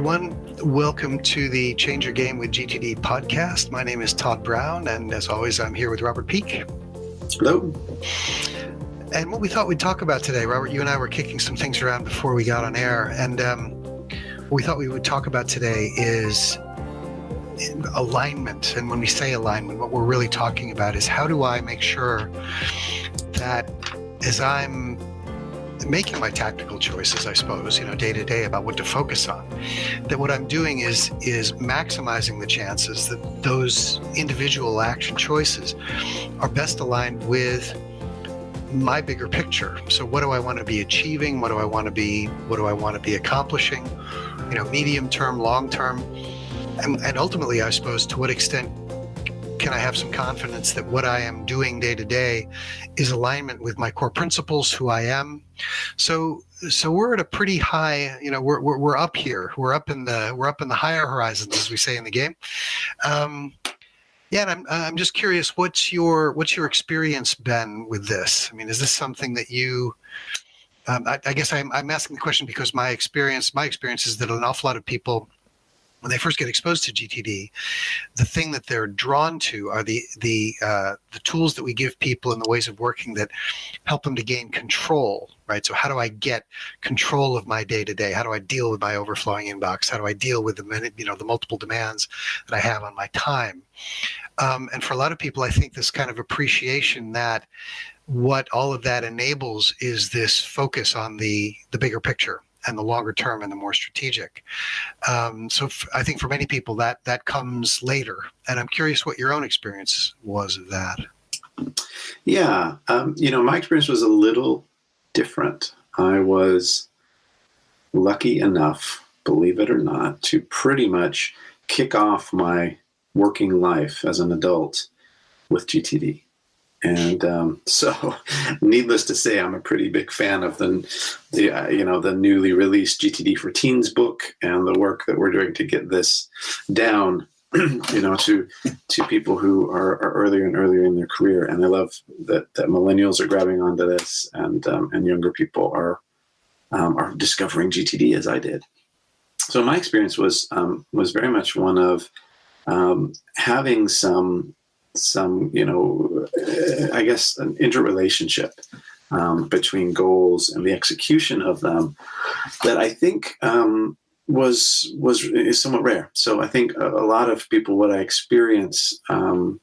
everyone. Welcome to the Change Your Game with GTD podcast. My name is Todd Brown, and as always, I'm here with Robert Peake. Hello. And what we thought we'd talk about today, Robert, you and I were kicking some things around before we got on air, and what we thought we would talk about today is alignment. And when we say alignment, what we're really talking about is how do I make sure that as I'm making my tactical choices, I suppose, day to day about what to focus on, that what I'm doing is maximizing the chances that those individual action choices are best aligned with my bigger picture. So what do I want to be achieving? What do I want to be accomplishing? Medium term, long term, and ultimately, I suppose, to what extent can I have some confidence that what I am doing day to day is alignment with my core principles, who I am. So we're at a pretty high, we're up here. We're up in the higher horizons, as we say in the game. And I'm just curious, what's your experience been with this? I mean, is this something that you? I guess I'm asking the question because my experience is that an awful lot of people, when they first get exposed to GTD, the thing that they're drawn to are the tools that we give people and the ways of working that help them to gain control, right? So how do I get control of my day-to-day? How do I deal with my overflowing inbox? How do I deal with the multiple demands that I have on my time? And for a lot of people, I think this kind of appreciation that what all of that enables is this focus on the bigger picture and the longer term and the more strategic. I think for many people that comes later. And I'm curious what your own experience was of that. Yeah. My experience was a little different. I was lucky enough, believe it or not, to pretty much kick off my working life as an adult with GTD. And so, needless to say, I'm a pretty big fan of the newly released GTD for Teens book and the work that we're doing to get this down, to people who are earlier and earlier in their career. And I love that millennials are grabbing onto this, and younger people are discovering GTD as I did. So my experience was very much one of having some I guess an interrelationship between goals and the execution of them that I think is somewhat rare. So I think a lot of people, what I experience in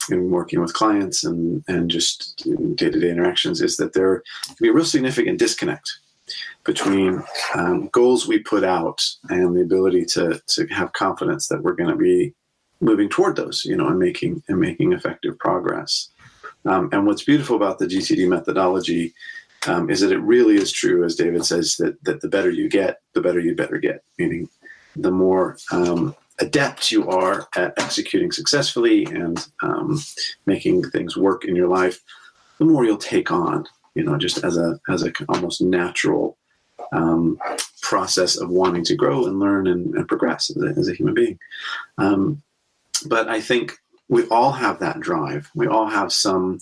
working with clients and just day-to-day interactions, is that there can be a real significant disconnect between goals we put out and the ability to have confidence that we're going to be moving toward those, and making effective progress. And what's beautiful about the GTD methodology is that it really is true, as David says, that the better you get, the better you better get. Meaning, the more adept you are at executing successfully and making things work in your life, the more you'll take on. Just as a almost natural process of wanting to grow and learn and progress as a human being. But I think we all have that drive. We all have some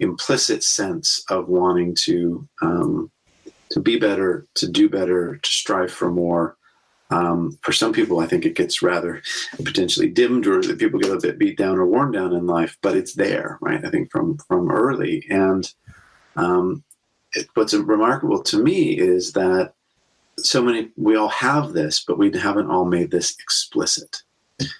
implicit sense of wanting to be better, to do better, to strive for more. For some people, I think it gets rather potentially dimmed, or that people get a bit beat down or worn down in life. But it's there, right? I think from early. And what's remarkable to me is that we all have this, but we haven't all made this explicit.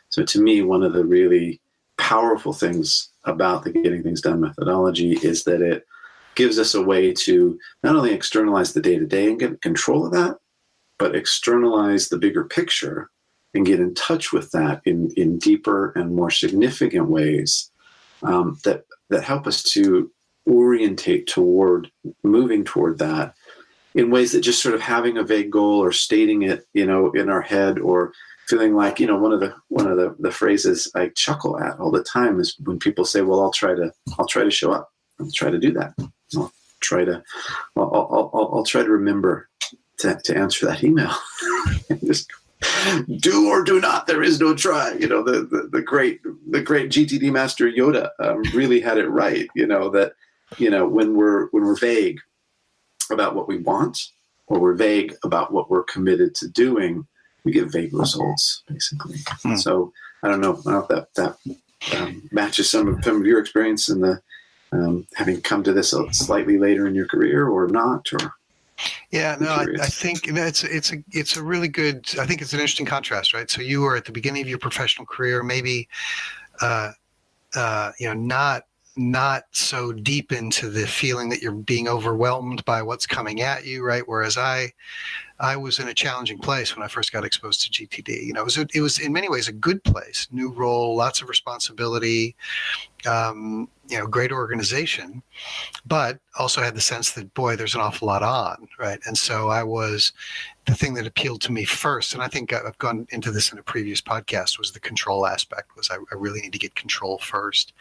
So to me, one of the really powerful things about the Getting Things Done methodology is that it gives us a way to not only externalize the day-to-day and get control of that, but externalize the bigger picture and get in touch with that in deeper and more significant ways that help us to orientate toward moving toward that in ways that just sort of having a vague goal or stating it, in our head, or feeling like, one of the phrases I chuckle at all the time is when people say, well, I'll try to show up. I'll try to do that. I'll try to remember to answer that email. Just do or do not. There is no try. The great GTD master Yoda really had it right. That when we're vague about what we want, or we're vague about what we're committed to doing, we get vague results, basically. Hmm. So I don't know if that matches some of your experience in the having come to this slightly later in your career or not, or. Yeah, no, I think it's a really good. I think it's an interesting contrast, right? So you were at the beginning of your professional career, maybe, not so deep into the feeling that you're being overwhelmed by what's coming at you, right? Whereas I was in a challenging place when I first got exposed to GTD. It was in many ways a good place, new role, lots of responsibility, great organization, but also had the sense that, boy, there's an awful lot on, right? And so the thing that appealed to me first, and I think I've gone into this in a previous podcast, was the control aspect. I really need to get control first.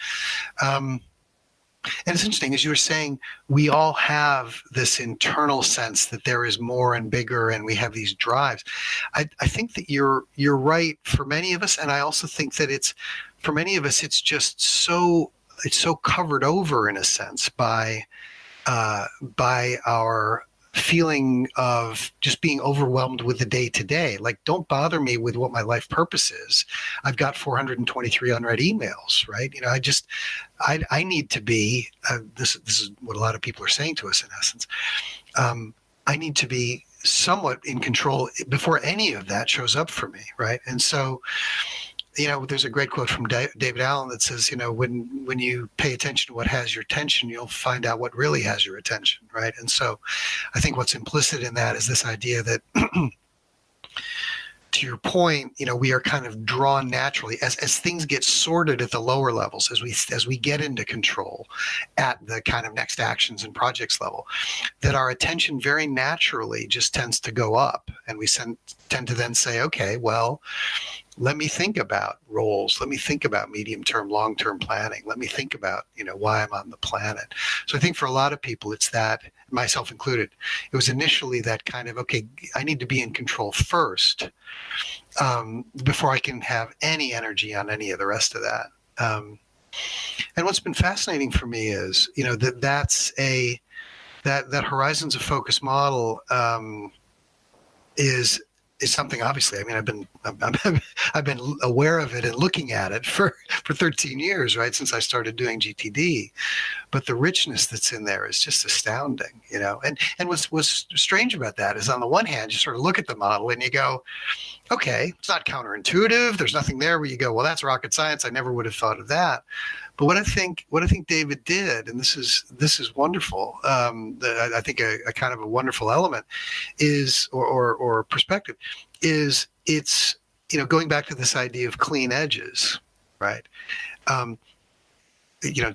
And it's interesting, as you were saying, we all have this internal sense that there is more and bigger, and we have these drives. I think that you're right for many of us, and I also think that for many of us, it's just it's so covered over in a sense by our feeling of just being overwhelmed with the day to day. Like, don't bother me with what my life purpose is. I've got 423 unread emails, right? I need to be, this is what a lot of people are saying to us in essence. I need to be somewhat in control before any of that shows up for me, right? And so, there's a great quote from David Allen that says, when you pay attention to what has your attention, you'll find out what really has your attention, right? And so I think what's implicit in that is this idea that, to your point, we are kind of drawn naturally as things get sorted at the lower levels, as we get into control at the kind of next actions and projects level, that our attention very naturally just tends to go up, and we tend to then say, okay, well, let me think about roles. Let me think about medium-term, long-term planning. Let me think about, why I'm on the planet. So I think for a lot of people, it's that, myself included, it was initially that kind of, okay, I need to be in control first before I can have any energy on any of the rest of that. And what's been fascinating for me is, that Horizons of Focus model is something, obviously. I mean, I've been aware of it and looking at it for 13 years, right, since I started doing GTD. But the richness that's in there is just astounding, And what's strange about that is, on the one hand, you sort of look at the model and you go, okay, it's not counterintuitive. There's nothing there where you go, well, that's rocket science. I never would have thought of that. But what I think David did, and this is wonderful, I think a kind of a wonderful element is, or perspective, is it's, going back to this idea of clean edges, right?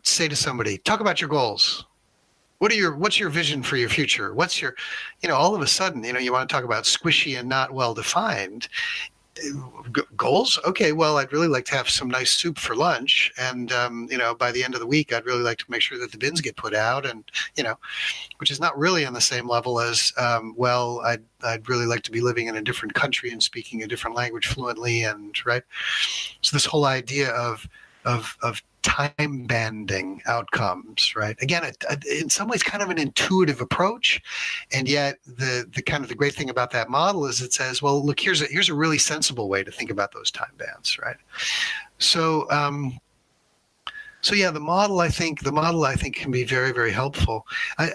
Say to somebody, talk about your goals. What's your vision for your future? What's your, all of a sudden, you want to talk about squishy and not well defined goals. Okay, well, I'd really like to have some nice soup for lunch, and by the end of the week, I'd really like to make sure that the bins get put out, and which is not really on the same level as well, I'd really like to be living in a different country and speaking a different language fluently, and right. So this whole idea of time banding outcomes, right? Again, in some ways, kind of an intuitive approach, and yet the kind of the great thing about that model is it says, well, look, here's a really sensible way to think about those time bands, right? So, yeah, the model I think can be very, very helpful. I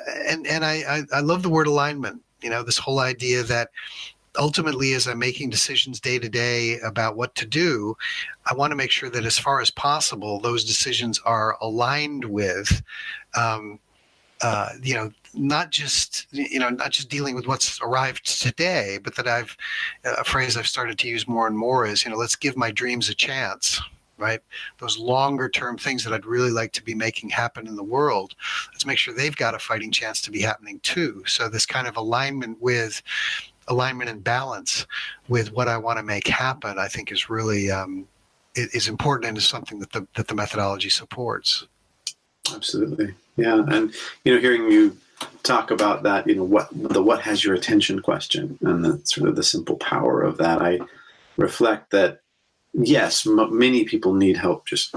love the word alignment. This whole idea that ultimately, as I'm making decisions day to day about what to do, I want to make sure that as far as possible, those decisions are aligned with, not just dealing with what's arrived today, but that a phrase I've started to use more and more is, let's give my dreams a chance. Right? Those longer term things that I'd really like to be making happen in the world, let's make sure they've got a fighting chance to be happening too. So this kind of alignment and balance with what I want to make happen, I think is really is important, and is something that the methodology supports. Absolutely, yeah. And hearing you talk about that, what has your attention question, and the sort of the simple power of that, I reflect that yes, many people need help just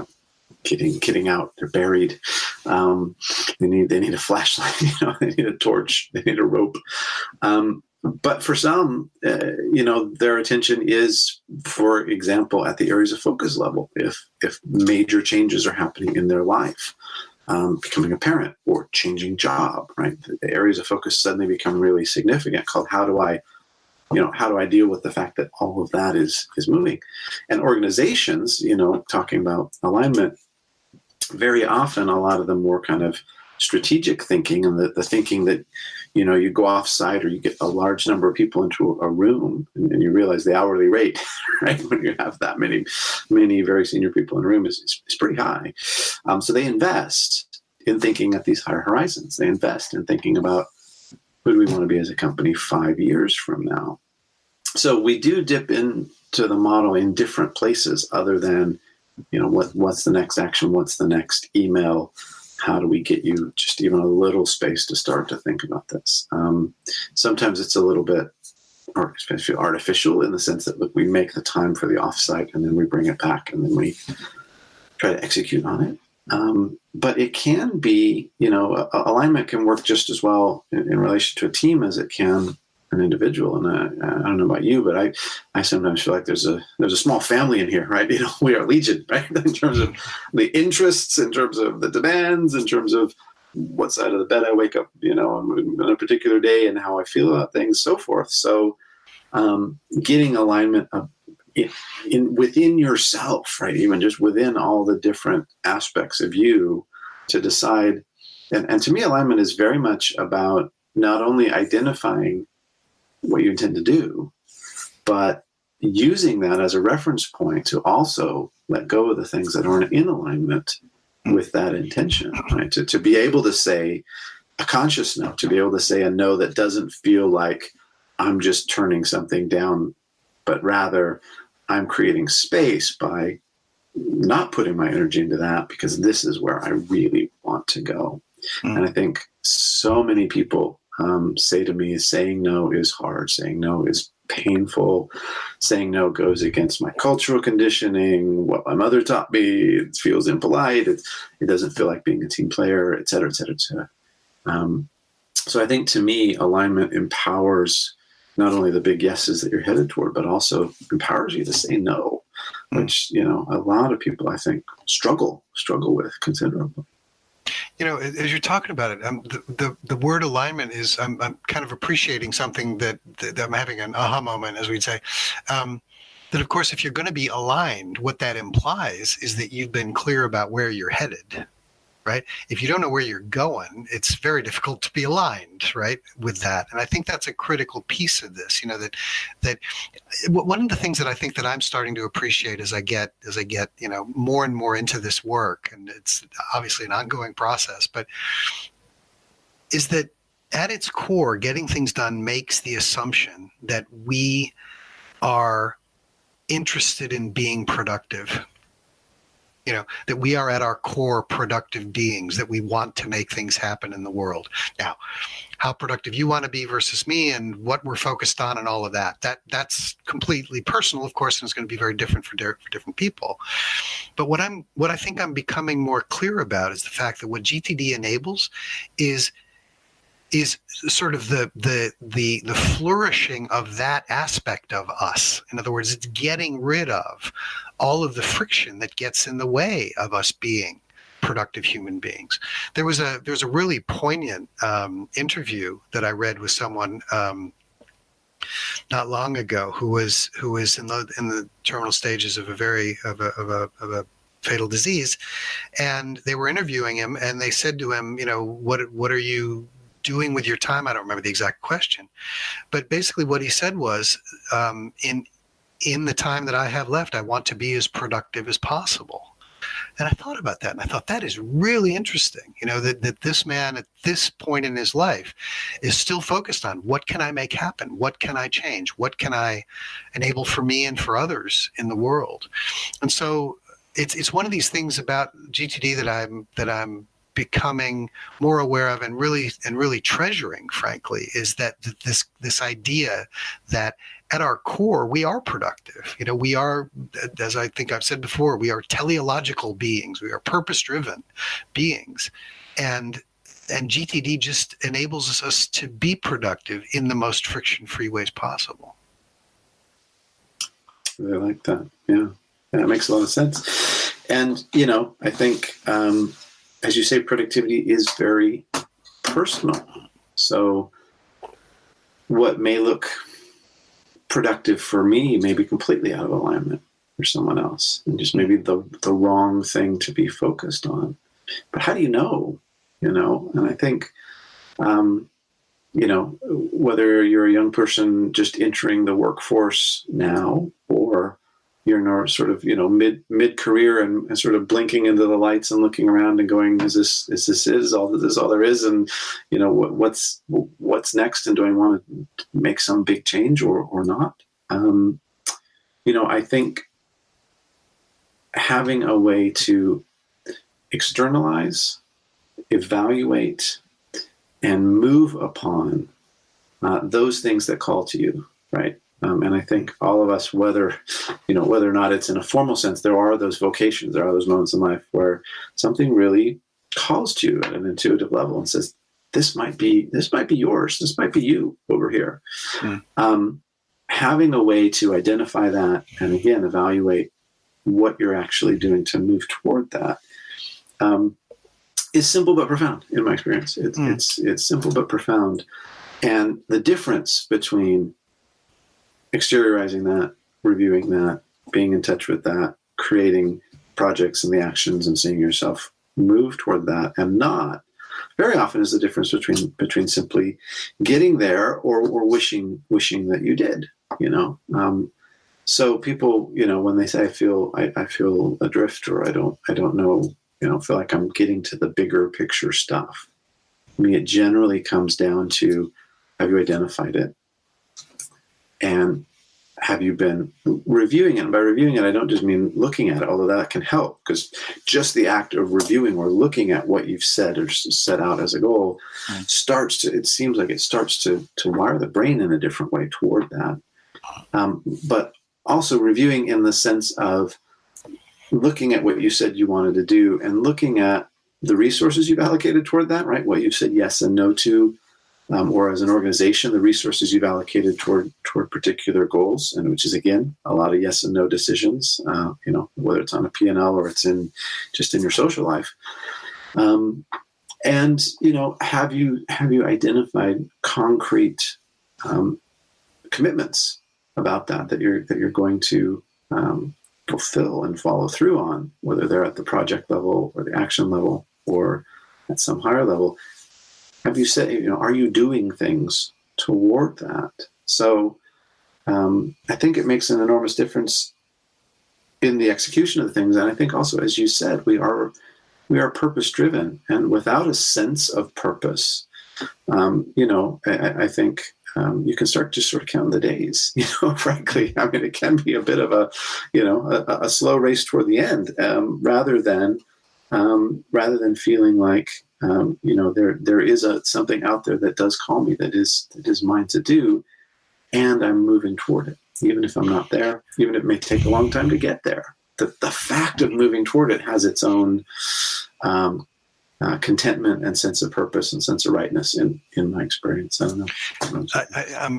getting out. They're buried. They need a flashlight. They need a torch. They need a rope. But for some, their attention is, for example, at the areas of focus level. If major changes are happening in their life, becoming a parent or changing job, right? The areas of focus suddenly become really significant. Called how do I deal with the fact that all of that is moving? And organizations, talking about alignment, very often a lot of the more kind of strategic thinking and the thinking that you go off site or you get a large number of people into a room and you realize the hourly rate, right, when you have that many very senior people in a room is pretty high. So they invest in thinking at these higher horizons. They invest in thinking about who do we want to be as a company 5 years from now. So we do dip into the model in different places other than what's the next action, what's the next email, how do we get you just even a little space to start to think about this? Sometimes it's a little bit artificial in the sense that, look, we make the time for the offsite and then we bring it back and then we try to execute on it. But it can be, alignment can work just as well in relation to a team as it can an individual. And I don't know about you, but I sometimes feel like there's a small family in here, right? We are legion, right? In terms of the interests, in terms of the demands, in terms of what side of the bed I wake up, on a particular day and how I feel about things, so forth. So getting alignment within yourself, right? Even just within all the different aspects of you to decide. And to me, alignment is very much about not only identifying what you intend to do, but using that as a reference point to also let go of the things that aren't in alignment with that intention, right? To be able to say a conscious no, to be able to say a no that doesn't feel like I'm just turning something down, but rather I'm creating space by not putting my energy into that because this is where I really want to go. And I think so many people say to me, saying no is hard, saying no is painful, saying no goes against my cultural conditioning, what my mother taught me, it feels impolite, it doesn't feel like being a team player, et cetera, et cetera, et cetera. So I think to me, alignment empowers not only the big yeses that you're headed toward, but also empowers you to say no, which, a lot of people, I think, struggle with considerably. As you're talking about it, the word alignment is, I'm kind of appreciating something that I'm having an aha moment, as we'd say. That, of course, if you're going to be aligned, what that implies is that you've been clear about where you're headed, right? If you don't know where you're going, it's very difficult to be aligned, right, with that. And I think that's a critical piece of this, that one of the things that I think that I'm starting to appreciate as I get, more and more into this work, and it's obviously an ongoing process, but is that at its core, getting things done makes the assumption that we are interested in being productive. That we are at our core productive beings, that we want to make things happen in the world. Now, how productive you want to be versus me and what we're focused on and all of that's completely personal, of course, and it's going to be very different for different people. But what I think I'm becoming more clear about is the fact that what GTD enables is sort of the flourishing of that aspect of us. In other words, it's getting rid of all of the friction that gets in the way of us being productive human beings. There was a really poignant interview that I read with someone not long ago who was in the terminal stages of a fatal disease, and they were interviewing him, and they said to him, what are you doing with your time? I don't remember the exact question, but basically what he said was, in the time that I have left, I want to be as productive as possible. And I thought about that, and I thought that is really interesting, that this man at this point in his life is still focused on what can I make happen? What can I change? What can I enable for me and for others in the world? And so it's one of these things about GTD that I'm becoming more aware of and really treasuring, frankly, is that this idea that at our core we are productive. We are, as I think I've said before, we are teleological beings. We are purpose-driven beings, and GTD just enables us to be productive in the most friction-free ways possible. I like that. Yeah, that makes a lot of sense. And, I think, as you say, productivity is very personal. So what may look productive for me may be completely out of alignment for someone else, and just maybe the wrong thing to be focused on. But how do you know? And I think, whether you're a young person just entering the workforce now, or you're in sort of, mid-career and sort of blinking into the lights and looking around and going, is this all there is? And, what's next? And do I want to make some big change or not? I think having a way to externalize, evaluate, and move upon those things that call to you, right? And I think all of us, whether or not it's in a formal sense, there are those vocations, there are those moments in life where something really calls to you at an intuitive level and says, this might be yours, this might be you over here. Having a way to identify that and, again, evaluate what you're actually doing to move toward that is simple but profound in my experience. It's simple but profound. And the difference between exteriorizing that, reviewing that, being in touch with that, creating projects and the actions and seeing yourself move toward that and not, very often is the difference between simply getting there or wishing that you did, So people, when they say I feel adrift, or I don't know, feel like I'm getting to the bigger picture stuff. I mean, it generally comes down to, have you identified it? And have you been reviewing it? And by reviewing it, I don't just mean looking at it, although that can help, because just the act of reviewing or looking at what you've said or set out as a goal it seems like it starts to wire the brain in a different way toward that. But also reviewing in the sense of looking at what you said you wanted to do and looking at the resources you've allocated toward that, right? What you've said yes and no to, or as an organization, the resources you've allocated toward particular goals, and which is, again, a lot of yes and no decisions, whether it's on a P&L or it's just in your social life. And, have you identified concrete commitments about that you're going to fulfill and follow through on, whether they're at the project level or the action level or at some higher level? Have you said, are you doing things toward that? So I think it makes an enormous difference in the execution of the things. And I think also, as you said, we are purpose driven, and without a sense of purpose, I think you can start just sort of counting the days, frankly. I mean, it can be a bit of a slow race toward the end, rather than feeling like, there is something out there that does call me, that is mine to do, and I'm moving toward it, even if I'm not there, even if it may take a long time to get there. The fact of moving toward it has its own contentment and sense of purpose and sense of rightness in my experience. I don't know.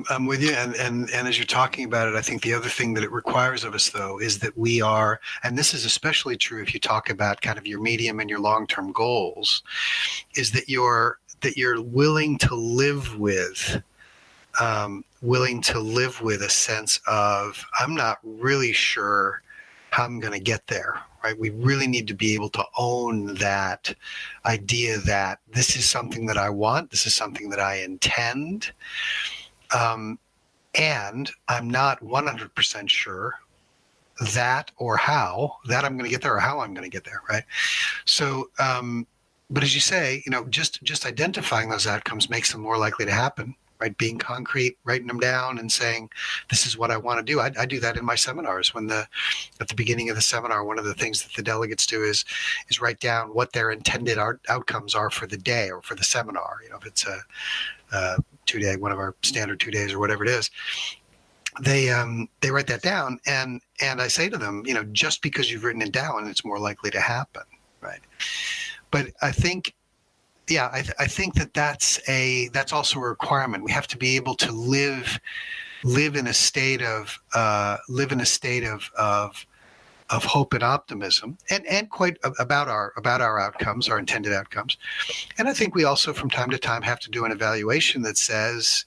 I'm with you. And as you're talking about it, I think the other thing that it requires of us, though, is that we are, and this is especially true if you talk about kind of your medium and your long-term goals, is that you're willing to live with a sense of, I'm not really sure how I'm going to get there. Right? We really need to be able to own that idea that this is something that I want, this is something that I intend, and I'm not 100% sure that or how that I'm going to get there or how I'm going to get there, right? So, but as you say, just identifying those outcomes makes them more likely to happen. Right, being concrete, writing them down and saying, this is what I want to do. I do that in my seminars. At the beginning of the seminar, one of the things that the delegates do is write down what their intended outcomes are for the day or for the seminar. If it's a 2-day, one of our standard 2 days or whatever it is, they write that down. And I say to them, just because you've written it down, it's more likely to happen. Right. But I think yeah, I think that's also a requirement. We have to be able to live in a state of hope and optimism, and quite about our outcomes, our intended outcomes. And I think we also from time to time have to do an evaluation that says,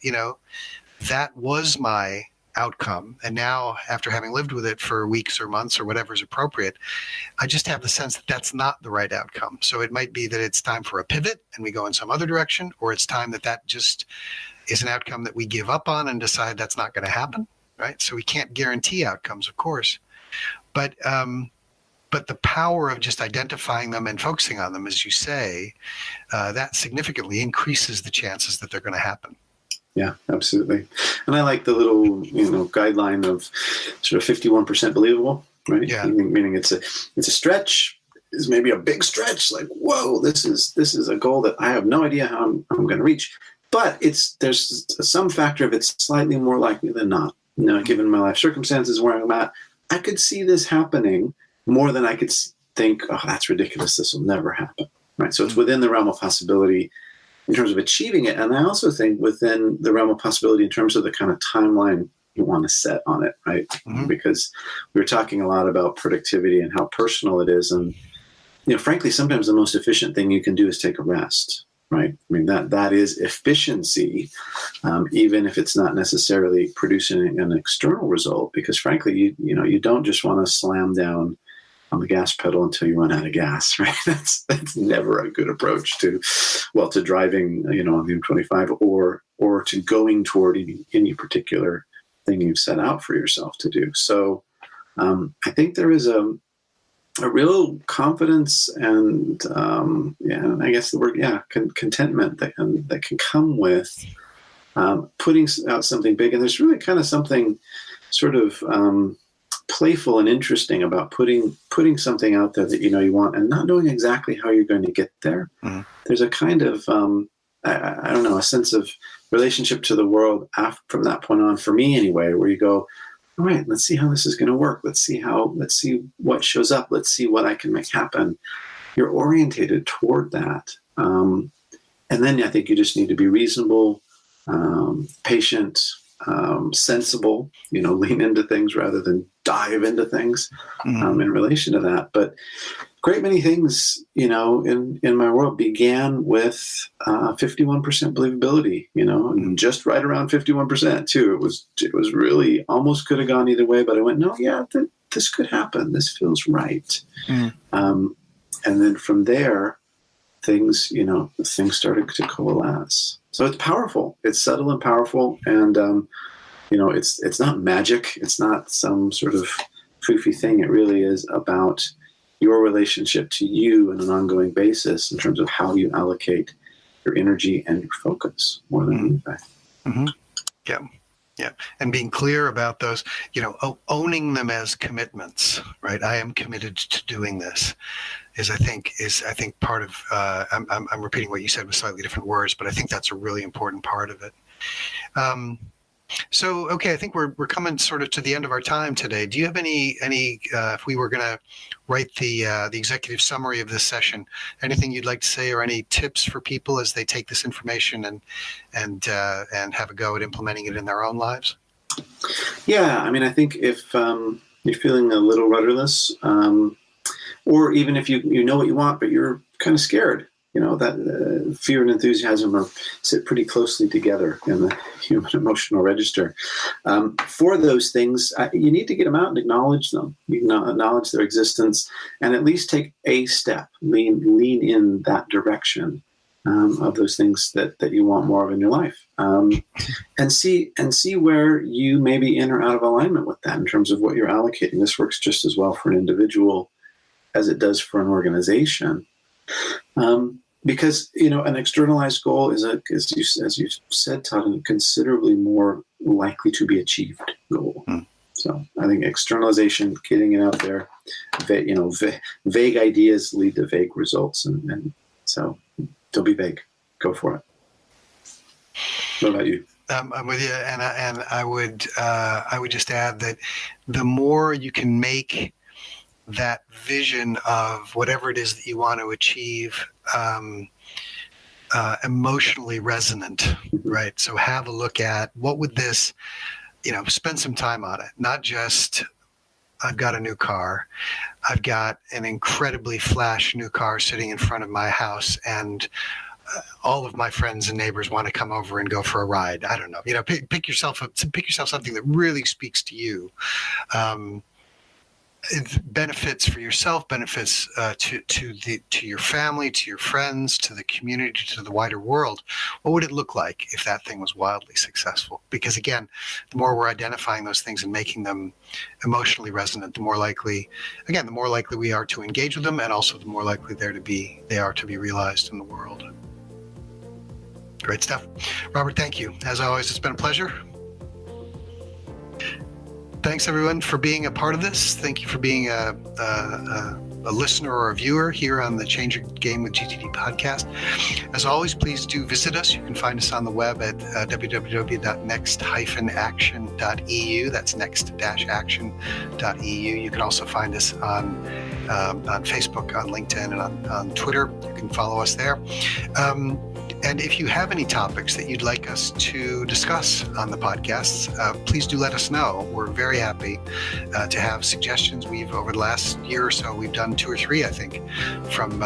that was my outcome, and now, after having lived with it for weeks or months or whatever is appropriate, I just have the sense that that's not the right outcome. So it might be that it's time for a pivot and we go in some other direction, or it's time that just is an outcome that we give up on and decide that's not going to happen, right? So we can't guarantee outcomes, of course, but the power of just identifying them and focusing on them, as you say, that significantly increases the chances that they're going to happen. Yeah, absolutely. And I like the little, guideline of sort of 51% believable, right? Yeah. Meaning it's a stretch, is maybe a big stretch, like, whoa, this is a goal that I have no idea how I'm going to reach. But there's some factor of it's slightly more likely than not. Given my life circumstances where I'm at, I could see this happening more than I could think, oh, that's ridiculous, this will never happen, right? So it's within the realm of possibility in terms of achieving it. And I also think within the realm of possibility in terms of the kind of timeline you want to set on it, right? Mm-hmm. Because we were talking a lot about productivity and how personal it is. And, frankly, sometimes the most efficient thing you can do is take a rest, right? I mean, that is efficiency, even if it's not necessarily producing an external result, because frankly, you don't just want to slam down on the gas pedal until you run out of gas, right? That's never a good approach to driving, on the M25 or to going toward any particular thing you've set out for yourself to do. So I think there is a real confidence and I guess the word, contentment that can come with putting out something big. And there's really kind of something sort of playful and interesting about putting something out there that you want and not knowing exactly how you're going to get there. Mm-hmm. There's a kind of I don't know, a sense of relationship to the world from that point on, for me anyway, where you go, all right, let's see how this is going to work. Let's see what shows up. Let's see what I can make happen. You're orientated toward that. And then I think you just need to be reasonable, patient, sensible, lean into things rather than dive into things in relation to that. But great many things, in my world began with 51% believability, and just right around 51% too. It was really almost could have gone either way, but I went, no, yeah, this could happen. This feels right. And then from there, things started to coalesce. So it's powerful. It's subtle and powerful. And, it's not magic. It's not some sort of foofy thing. It really is about your relationship to you on an ongoing basis in terms of how you allocate your energy and your focus more than anything. Mm-hmm. Yeah. And being clear about those, owning them as commitments, right? I am committed to doing this is I think part of, I'm repeating what you said with slightly different words, but I think that's a really important part of it. So, okay, I think we're coming sort of to the end of our time today. Do you have any if we were going to write the executive summary of this session, anything you'd like to say or any tips for people as they take this information and have a go at implementing it in their own lives? Yeah, I mean, I think if you're feeling a little rudderless, or even if you know what you want, but you're kind of scared, that fear and enthusiasm sit pretty closely together in the human emotional register. For those things, you need to get them out and acknowledge them. You can acknowledge their existence and at least take a step, lean in that direction of those things that you want more of in your life, and see where you may be in or out of alignment with that in terms of what you're allocating. This works just as well for an individual as it does for an organization. Because, an externalized goal is as you said, Todd, a considerably more likely to be achieved goal. So I think externalization, getting it out there, vague ideas lead to vague results. And so don't be vague. Go for it. What about you? I'm with you. And I would just add that the more you can make that vision of whatever it is that you want to achieve emotionally resonant, right? So have a look at what would this, spend some time on it, not just I've got a new car. I've got an incredibly flash new car sitting in front of my house, and all of my friends and neighbors want to come over and go for a ride. I don't know. Pick yourself something that really speaks to you. Benefits for yourself, benefits to your family, to your friends, to the community, to the wider world. What would it look like if that thing was wildly successful? Because again, the more we're identifying those things and making them emotionally resonant, the more likely we are to engage with them, and also the more likely they are to be realized in the world. Great stuff. Robert, thank you. As always, it's been a pleasure. Thanks, everyone, for being a part of this. Thank you for being a listener or a viewer here on the Change Your Game with GTD podcast. As always, please do visit us. You can find us on the web at www.next-action.eu. That's next-action.eu. You can also find us on Facebook, on LinkedIn, and on Twitter. You can follow us there. And if you have any topics that you'd like us to discuss on the podcasts, please do let us know. We're very happy to have suggestions. Over the last year or so, we've done 2 or 3, I think, from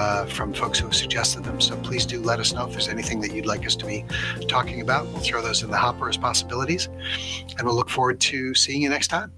folks who have suggested them. So please do let us know if there's anything that you'd like us to be talking about. We'll throw those in the hopper as possibilities, and we'll look forward to seeing you next time.